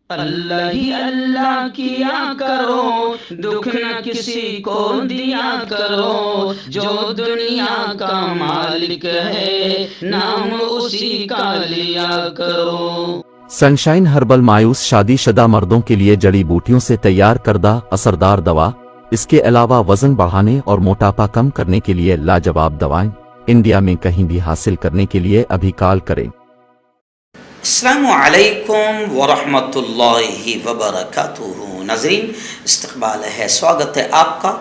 اللہ ہی اللہ کیا کرو، دکھ نہ کسی کو دیا کرو، جو دنیا کا مالک ہے نام اسی کا لیا کرو۔ سنشائن ہربل مایوس شادی شدہ مردوں کے لیے جڑی بوٹیوں سے تیار کردہ اثردار دوا، اس کے علاوہ وزن بڑھانے اور موٹاپا کم کرنے کے لیے لاجواب دوائیں انڈیا میں کہیں بھی حاصل کرنے کے لیے ابھی کال کریں۔ السلام علیکم ورحمۃ اللہ وبرکاتہ۔ ناظرین، استقبال ہے، سواگت ہے آپ کا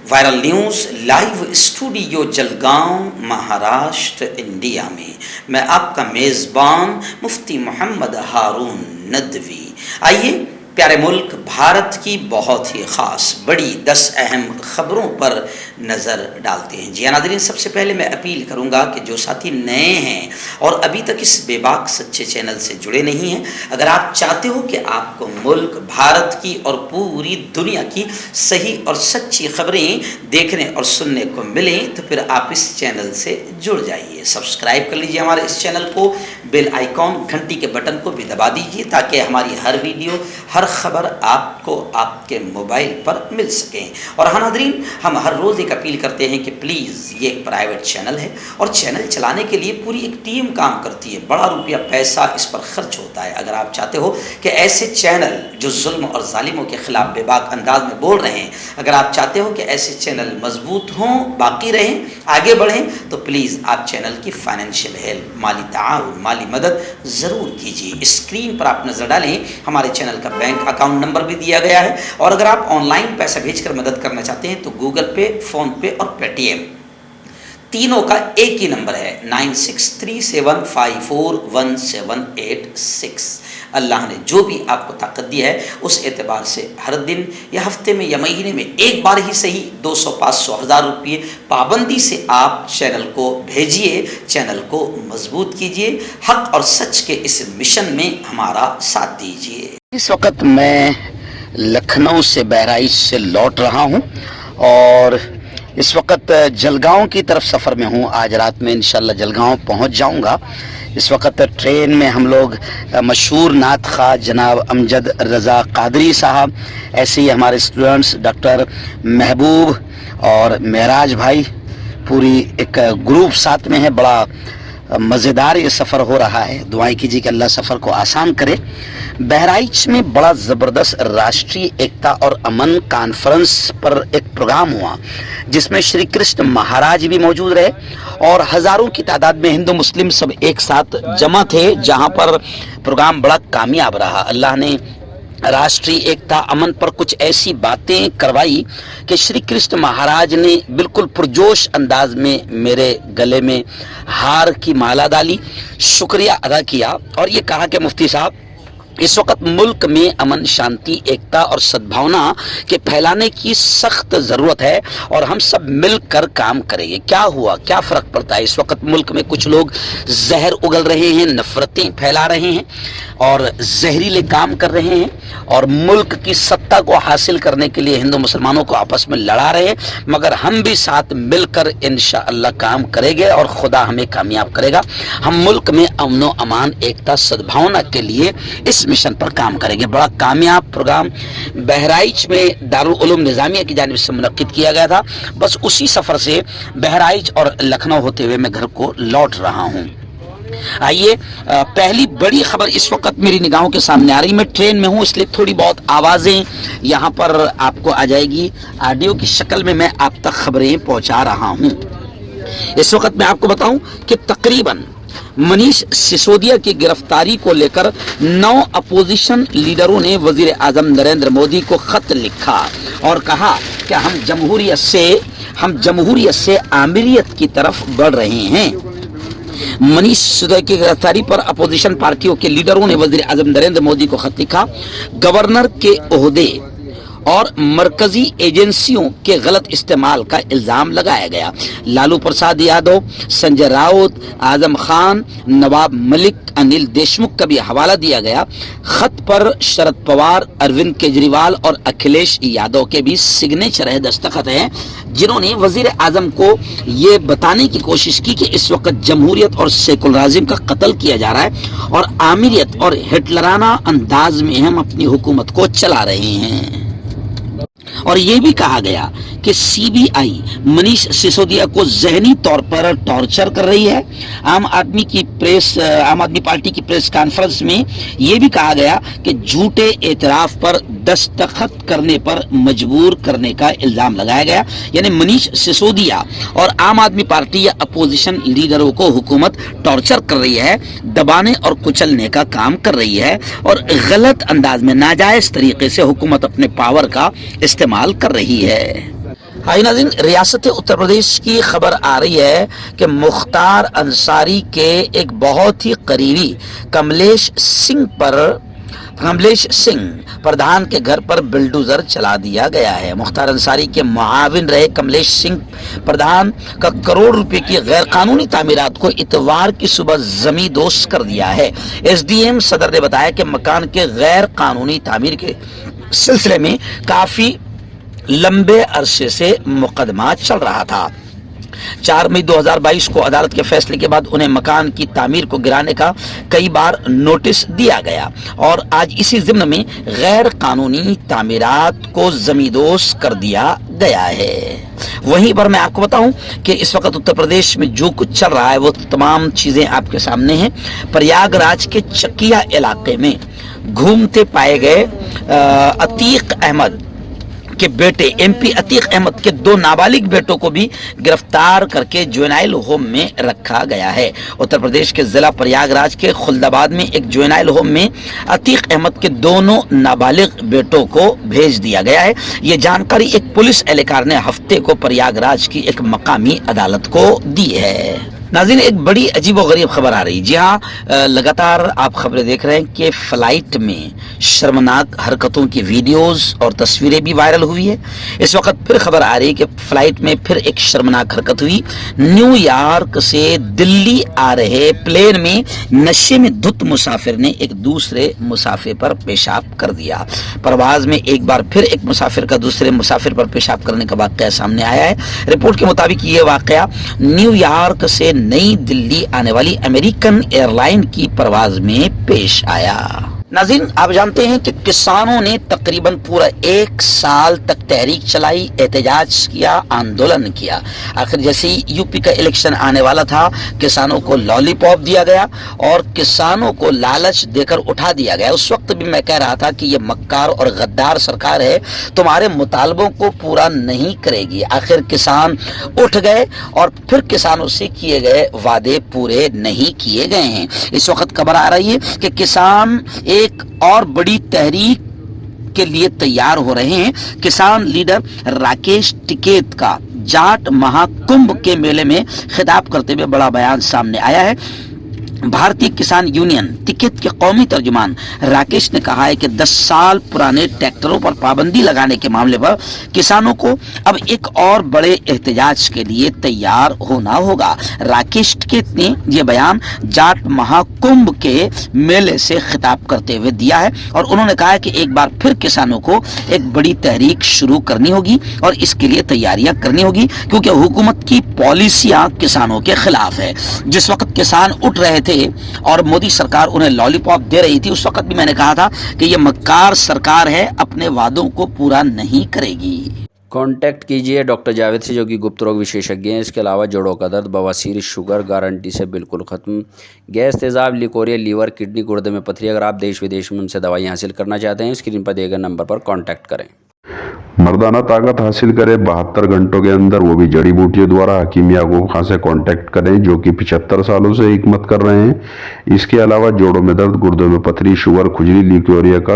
viral news live studio Jalgaon Maharashtra India میں۔ میں آپ کا میزبان مفتی محمد ہارون ندوی۔ آئیے پیارے ملک بھارت کی بہت ہی خاص بڑی 10 اہم خبروں پر نظر ڈالتے ہیں۔ جی ناظرین، سب سے پہلے میں اپیل کروں گا کہ جو ساتھی نئے ہیں اور ابھی تک اس بے باک سچے چینل سے جڑے نہیں ہیں، اگر آپ چاہتے ہو کہ آپ کو ملک بھارت کی اور پوری دنیا کی صحیح اور سچی خبریں دیکھنے اور سننے کو ملیں تو پھر آپ اس چینل سے جڑ جائیے، سبسکرائب کر لیجیے ہمارے اس چینل کو، بیل آئیکن گھنٹی کے بٹن کو بھی دبا دیجیے تاکہ ہماری ہر ویڈیو ہر خبر آپ کو آپ کے موبائل پر مل سکیں۔ اور ہاں ناظرین، ہم ہر روز ایک اپیل کرتے ہیں کہ پلیز یہ ایک پرائیویٹ چینل ہے اور چینل چلانے کے لیے پوری ایک ٹیم کام کرتی ہے، بڑا روپیہ پیسہ اس پر خرچ ہوتا ہے۔ اگر آپ چاہتے ہو کہ ایسے چینل جو ظلم اور ظالموں کے خلاف بے باک انداز میں بول رہے ہیں، اگر آپ چاہتے ہو کہ ایسے چینل مضبوط ہوں، باقی رہیں، آگے بڑھیں، تو پلیز آپ چینل کی فائنینشیل ہیلپ، مالی تعاون، مالی مدد ضرور کیجیے۔ اسکرین پر آپ نظر ڈالیں، ہمارے چینل کا بینک اکاؤنٹ نمبر بھی دیا گیا ہے، اور اگر آپ آن لائن پیسہ بھیج کر مدد کرنا چاہتے ہیں تو گوگل پے، فون پے اور پے ٹی ایم تینوں کا ایک ہی نمبر ہے 9637541786۔ اللہ نے جو بھی آپ کو طاقت دی ہے اس اعتبار سے ہر دن یا ہفتے میں یا مہینے میں ایک بار ہی صحیح 200، 500، 1000 روپئے پابندی سے آپ چینل کو بھیجیے، چینل کو مضبوط کیجیے، حق اور سچ کے اس مشن میں ہمارا ساتھ دیجیے۔ اس وقت میں لکھنؤ سے بہرائچ سے لوٹ رہا ہوں اور اس وقت جلگاؤں کی طرف سفر میں ہوں۔ آج رات میں انشاءاللہ جلگاؤں پہنچ جاؤں گا۔ اس وقت ٹرین میں ہم لوگ مشہور نعت خواہ جناب امجد رضا قادری صاحب، ایسے ہی ہمارے اسٹوڈنٹس ڈاکٹر محبوب اور معراج بھائی، پوری ایک گروپ ساتھ میں ہے۔ بڑا مزیدار یہ سفر ہو رہا ہے، دعائیں کیجیے کہ اللہ سفر کو آسان کرے۔ بہرائچ میں بڑا زبردست راشٹری ایکتا اور امن کانفرنس پر ایک پروگرام ہوا جس میں شری کرشن مہاراج بھی موجود رہے اور ہزاروں کی تعداد میں ہندو مسلم سب ایک ساتھ جمع تھے، جہاں پر پروگرام بڑا کامیاب رہا۔ اللہ نے راشٹری ایکتا امن پر کچھ ایسی باتیں کروائی کہ شری کرشن مہاراج نے بالکل پرجوش انداز میں میرے گلے میں ہار کی مالا ڈالی، شکریہ ادا کیا اور یہ کہا کہ مفتی صاحب، اس وقت ملک میں امن، شانتی، ایکتا اور سدبھاونا کے پھیلانے کی سخت ضرورت ہے اور ہم سب مل کر کام کریں گے۔ کیا ہوا، کیا فرق پڑتا ہے؟ اس وقت ملک میں کچھ لوگ زہر اگل رہے ہیں، نفرتیں پھیلا رہے ہیں اور زہریلے کام کر رہے ہیں اور ملک کی سطح کو حاصل کرنے کے لیے ہندو مسلمانوں کو آپس میں لڑا رہے ہیں، مگر ہم بھی ساتھ مل کر انشاءاللہ کام کریں گے اور خدا ہمیں کامیاب کرے گا۔ ہم ملک میں امن و امان، ایکتا، سدبھاونا کے لیے اس مشن پر کام کریں گے۔ بڑا کامیاب پروگرام بہرائچ میں دارالعلوم نظامیہ کی جانب سے منعقد کیا گیا تھا۔ بس اسی سفر سے بہرائچ اور لکھنؤ ہوتے ہوئے میں گھر کو لوٹ رہا ہوں۔ آئیے پہلی بڑی خبر اس وقت میری نگاہوں کے سامنے آ رہی۔ میں ٹرین میں ہوں، اس لیے تھوڑی بہت آوازیں یہاں پر آپ کو آ جائے گی، آڈیو کی شکل میں آپ تک خبریں پہنچا رہا ہوں۔ اس وقت میں آپ کو بتاؤں کہ تقریباً منیش سسودیا کی گرفتاری کو لے کر 9 اپوزیشن لیڈروں نے وزیر اعظم نریندر مودی کو خط لکھا اور کہا کہ ہم جمہوریت سے آمریت کی طرف بڑھ رہے ہیں۔ منیش سسودیا کی گرفتاری پر اپوزیشن پارٹیوں کے لیڈروں نے وزیر اعظم نریندر مودی کو خط لکھا۔ گورنر کے عہدے اور مرکزی ایجنسیوں کے غلط استعمال کا الزام لگایا گیا۔ لالو پرساد یادو، سنجے راؤت، اعظم خان، نواب ملک، انل دیشمکھ کا بھی حوالہ دیا گیا۔ خط پر شرد پوار، اروند کیجریوال اور اکھلیش یادو کے بھی سگنیچر ہے، دستخط ہیں، جنہوں نے وزیر اعظم کو یہ بتانے کی کوشش کی کہ اس وقت جمہوریت اور سیکولرازم کا قتل کیا جا رہا ہے اور آمیریت اور ہٹلرانہ انداز میں ہم اپنی حکومت کو چلا رہے ہیں۔ اور یہ بھی کہا گیا کہ سی بی آئی منیش سسودیا کو ذہنی طور پر ٹارچر کر رہی ہے۔ عام آدمی پارٹی کی پریس کانفرنس میں یہ بھی کہا گیا کہ جھوٹے اعتراف پر دستخط کرنے پر مجبور کرنے کا الزام لگایا گیا، یعنی منیش سسودیا اور عام آدمی پارٹی یا اپوزیشن لیڈروں کو حکومت ٹارچر کر رہی ہے، دبانے اور کچلنے کا کام کر رہی ہے اور غلط انداز میں ناجائز طریقے سے حکومت اپنے پاور کا استعمال کر رہی ہے۔ ناظرین، ریاست اتر پردیش کی خبر آ رہی ہے کہ مختار انصاری کے ایک بہت ہی قریبی کملیش سنگھ پردھان کے گھر پر بلڈوزر چلا دیا گیا ہے۔ مختار انصاری کے معاون رہے کملیش سنگھ پردھان کا کروڑ روپے کی غیر قانونی تعمیرات کو اتوار کی صبح زمیندوز کر دیا ہے۔ ایس ڈی ایم صدر نے بتایا کہ مکان کے غیر قانونی تعمیر کے سلسلے میں کافی لمبے عرصے سے مقدمہ چل رہا تھا۔ 4 مئی 2022 کو عدالت کے فیصلے کے بعد انہیں مکان کی تعمیر کو گرانے کا کئی بار نوٹس دیا گیا اور آج اسی ضمن میں غیر قانونی تعمیرات کو زمیندوز کر دیا گیا ہے۔ وہیں پر میں آپ کو بتاؤں کہ اس وقت اتر پردیش میں جو کچھ چل رہا ہے وہ تمام چیزیں آپ کے سامنے ہیں۔ پریاگ راج کے چکیا علاقے میں گھومتے پائے گئے عتیق احمد کے بیٹے ایم پی عتیق احمد کے 2 نابالغ بیٹوں کو بھی گرفتار کر کے جوینائل ہوم میں رکھا گیا ہے۔ اتر پردیش کے ضلع پریاگ راج کے خلد آباد میں ایک جوینائل ہوم میں عتیق احمد کے دونوں نابالغ بیٹوں کو بھیج دیا گیا ہے۔ یہ جانکاری ایک پولیس اہلکار نے ہفتے کو پریاگ راج کی ایک مقامی عدالت کو دی ہے۔ ناظرین، ایک بڑی عجیب و غریب خبر آ رہی، جی ہاں، لگاتار آپ خبریں دیکھ رہے ہیں کہ فلائٹ میں شرمناک حرکتوں کی ویڈیوز اور تصویریں بھی وائرل ہوئی ہے۔ اس وقت پھر خبر آ رہی ہے کہ فلائٹ میں پھر ایک شرمناک حرکت ہوئی۔ نیو یارک سے دلی آ رہے پلین میں نشے میں دھت مسافر نے ایک دوسرے مسافر پر پیشاب کر دیا۔ پرواز میں ایک بار پھر ایک مسافر کا دوسرے مسافر پر پیشاب کرنے کا واقعہ سامنے آیا ہے۔ رپورٹ کے مطابق یہ واقعہ نیو یارک سے نئی دلی آنے والی امریکن ایئر لائن کی پرواز میں پیش آیا۔ ناظرین، آپ جانتے ہیں کہ کسانوں نے تقریباً پورا 1 سال تک تحریک چلائی، احتجاج کیا، آندولن کیا۔ آخر جیسے ہی یو پی کا الیکشن آنے والا تھا، کسانوں کو لالی پاپ دیا گیا اور کسانوں کو لالچ دے کر اٹھا دیا گیا۔ اس وقت بھی میں کہہ رہا تھا کہ یہ مکار اور غدار سرکار ہے، تمہارے مطالبوں کو پورا نہیں کرے گی۔ آخر کسان اٹھ گئے اور پھر کسانوں سے کیے گئے وعدے پورے نہیں کیے گئے ہیں۔ اس وقت خبر آ رہی ہے کہ کسان ایک اور بڑی تحریک کے لیے تیار ہو رہے ہیں۔ کسان لیڈر راکیش ٹکیت کا جاٹ مہا کمبھ کے میلے میں خطاب کرتے ہوئے بڑا بیان سامنے آیا ہے۔ بھارتی کسان یونین ٹکیت کے قومی ترجمان راکیش نے کہا ہے کہ 10 سال پرانے ٹریکٹروں پر پابندی لگانے کے معاملے پر کسانوں کو اب ایک اور بڑے احتجاج کے لیے تیار ہونا ہوگا۔ راکیش ٹکیت نے یہ بیان جاٹ مہا کمبھ کے میلے سے خطاب کرتے ہوئے دیا ہے اور انہوں نے کہا ہے کہ ایک بار پھر کسانوں کو ایک بڑی تحریک شروع کرنی ہوگی اور اس کے لیے تیاریاں کرنی ہوگی، کیونکہ حکومت کی پالیسیاں کسانوں کے خلاف ہے۔ جس وقت کسان اٹھ رہے تھے اور مودی سرکار انہیں لالی پاپ دے رہی تھی، اس وقت بھی میں نے کہا تھا کہ یہ مکار سرکار ہے، اپنے وعدوں کو پورا نہیں کرے گی۔ کانٹیکٹ کیجئے ڈاکٹر جاوید سے، جو کہ گپت روگ وشیشجঞ ہیں۔ اس کے علاوہ جوڑوں کا درد، بواسیر، شوگر گارنٹی سے بالکل ختم، گیس، تیزاب، لیکوریا، لیور، کڈنی، گردے میں پتھری۔ اگر آپ دیش ودیش میں ان سے دوائی حاصل کرنا چاہتے ہیں، اسکرین پر دیے گئے نمبر پر کانٹیکٹ کریں۔ مردانہ طاقت حاصل کرے 72 گھنٹوں کے اندر، وہ بھی جڑی بوٹیوں دوارا، حکیم یعقوب خان سے کانٹیکٹ کریں، جو کہ 75 سالوں سے حکمت کر رہے ہیں۔ اس کے علاوہ جوڑوں میں درد، گردوں میں پتھری، شوگر، کھجلی، لیکوریا کا